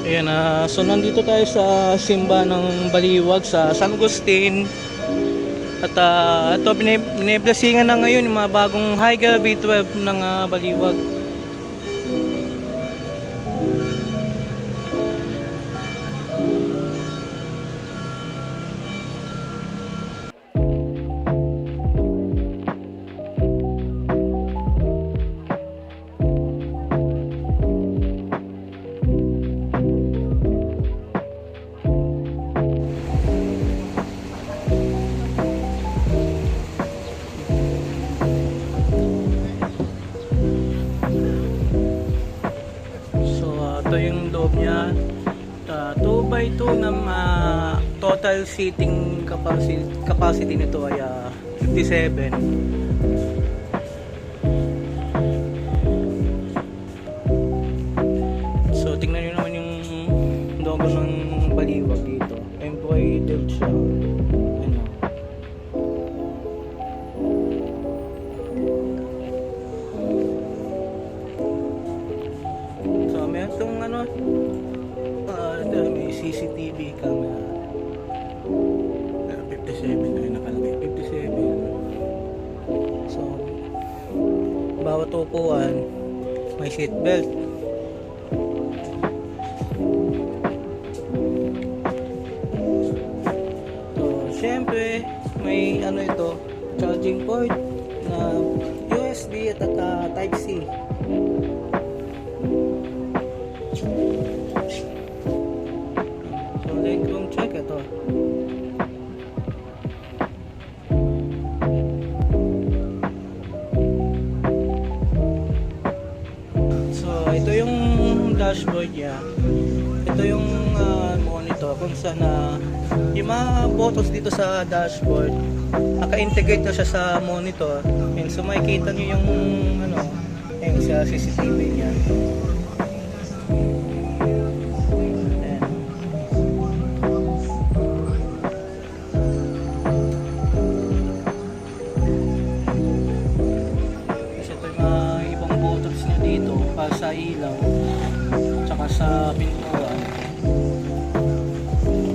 Ayan, so nandito tayo sa simba ng Baliwag sa San Agustin. At ito, biniblesingan na ngayon yung mga bagong Higher B12 ng Baliwag. Ito yung loob niya, 2x2 na total seating capacity nito ay 57. So tingnan nyo naman yung logo ng Baliwag dito, embroidered siya. Ano. So meron itong may CCTV camera. 57 na yung nakalagay, 57. So bawat upuan may seat belt. So syempre may ito, charging port na USB at type C. So legroom check ito. So ito yung dashboard niya. Ito yung monitor kung saan yung mga photos dito sa dashboard naka-integrate na siya sa monitor. And so makikita nyo yung yung sa CCTV niya. Para sa ilaw tsaka sa pintuan.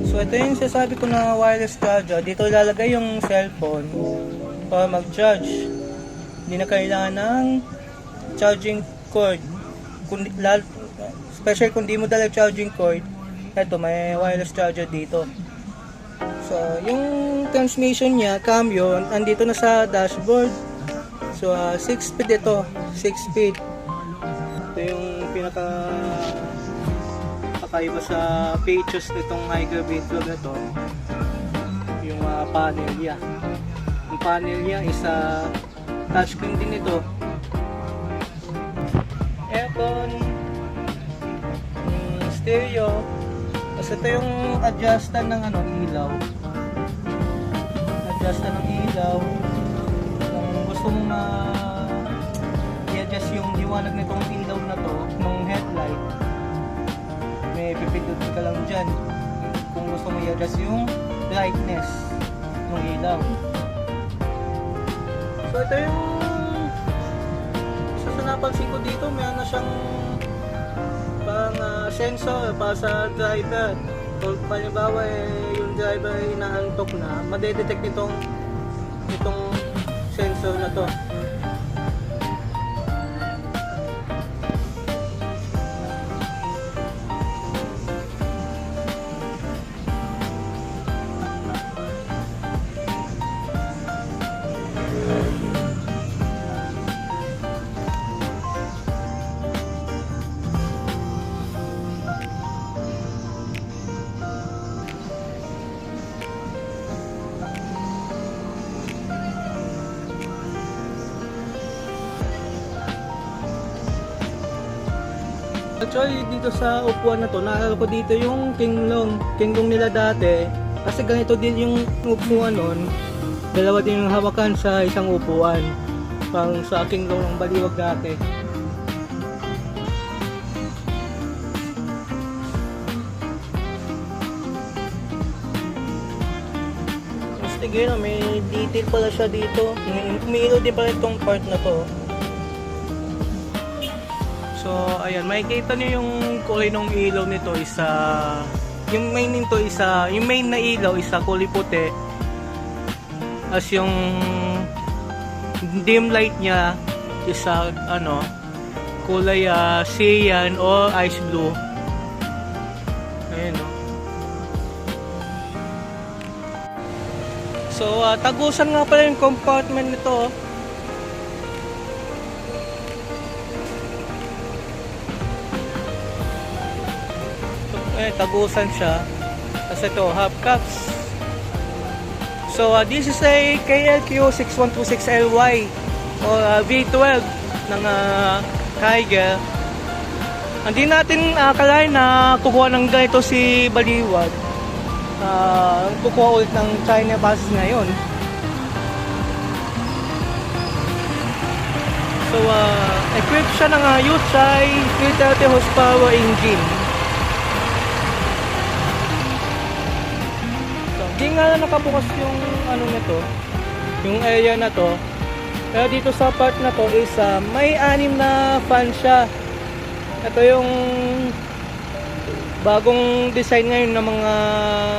So ito yung sasabi ko na wireless charger. Dito ilalagay yung cellphone para mag-charge. Hindi na kailangan ng charging cord, especially kung di mo dala charging cord. Ito may wireless charger dito. So yung transmission niya, cambio, andito na sa dashboard. So 6 speed ito, 6 speed. Ito yung kakaiba sa features nitong Higher B12 na to, yung panel niya. Yung panel niya is touchscreen din ito. Aircon, stereo. Tapos ito yung adjustan ng ilaw. Adjustan ng ilaw. Kung gusto mong i-adjust yung liwanag nitong ilaw na to, ng headlight, may pipindutin ka lang dyan kung gusto mo i-adjust yung brightness ng ilaw. So ito yung sa napansin ko dito, meron na siyang parang sensor para sa driver. Kung halimbawa yung driver ay inaantok na, madedetect nitong sensor na to. Actually dito sa upuan na to, naalala ko dito yung Kinglong nila dati. Kasi ganito din yung upuan nun. Dalawa din yung hawakan sa isang upuan. Parang sa Kinglong ng Baliwag dati. Mas tigil, may detail pala siya dito. Umiilaw din pala itong part na to. So, ayan, makikita nyo yung kulay ng ilaw nito isa, yung main nito isa, yung main na ilaw isa kulay puti. As yung dim light niya isa ano, kulay cyan o ice blue. Ayan o. So, tagusan nga pala yung compartment nito. Tagusan siya. Tapos ito, half cups. So, this is a KLQ 6126LY or V12 ng Tiger. Hindi natin akalain na kukuha ng ganito si Baliwag. Kukuha ulit ng China buses ngayon. So, equipped siya ng Yuchai 330 horsepower engine. Hindi nga nakabukas yung ano nito, yung area na to. Pero dito sa part na to is may 6 na fan siya. Ito yung bagong design ngayon ng mga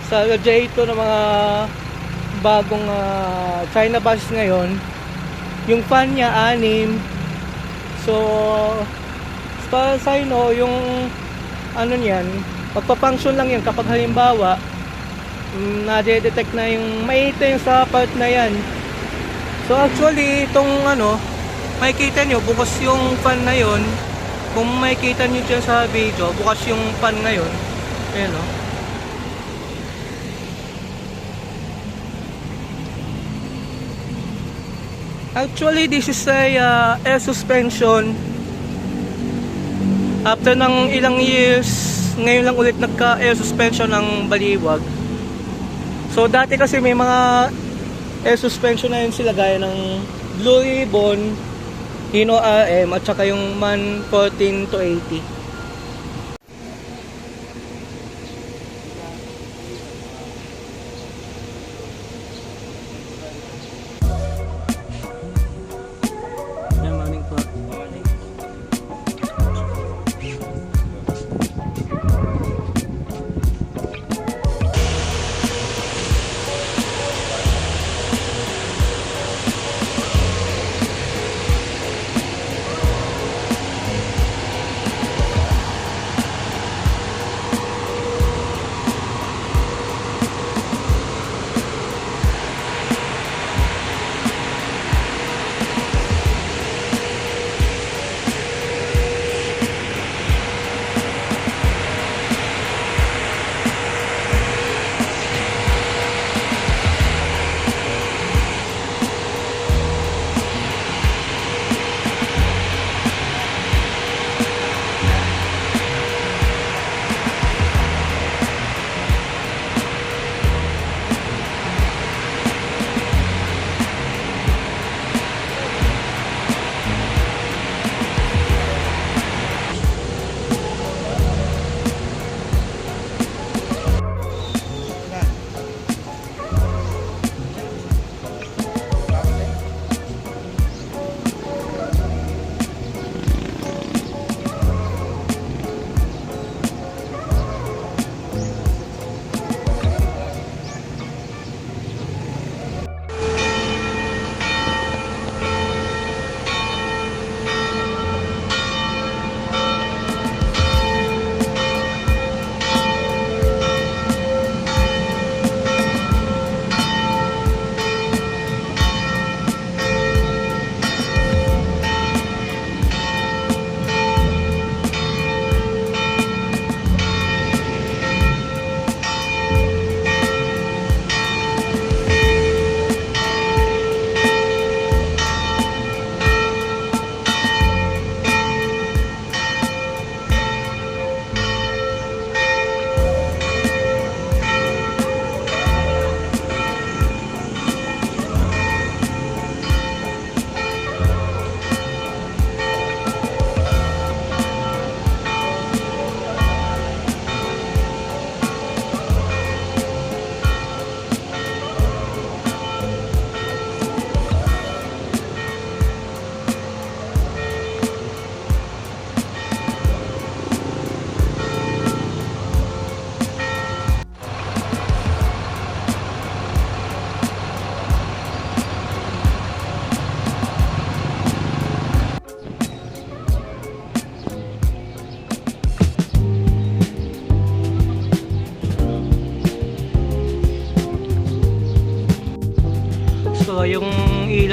sa radiator ng mga bagong China buses ngayon. Yung fan niya 6. So para sa inyo, yung ano niyan, magpa-function lang yan kapag halimbawa na-detect na yung maitim sa part na yan. So actually itong ano, makikita nyo bukas yung fan na yon. Kung makikita nyo dyan sa video, bukas yung fan na yon. Ayan o. Actually this is a air suspension. After ng ilang years, ngayon lang ulit nagka air suspension ng Baliwag. So dati kasi may mga air suspension na yun sila gaya ng Blue Ribbon, Hino RM at saka yung MAN 14 to 80.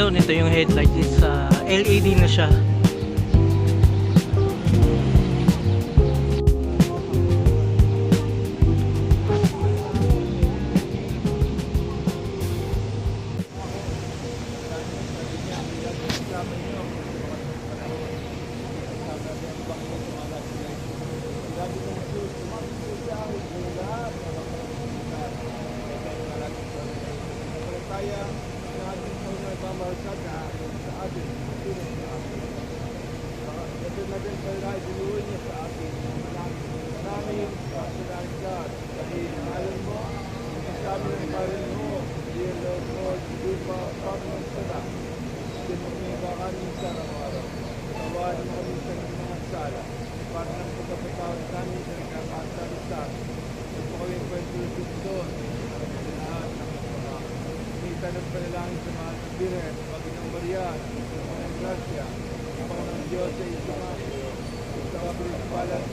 Yun, ito yung headlight is LED na siya. Tanong pa nilangin sa mga Birhen, Panginoong Maria, Panginoong Gracia, Panginoong Diyos sa Isama, sa mga principalan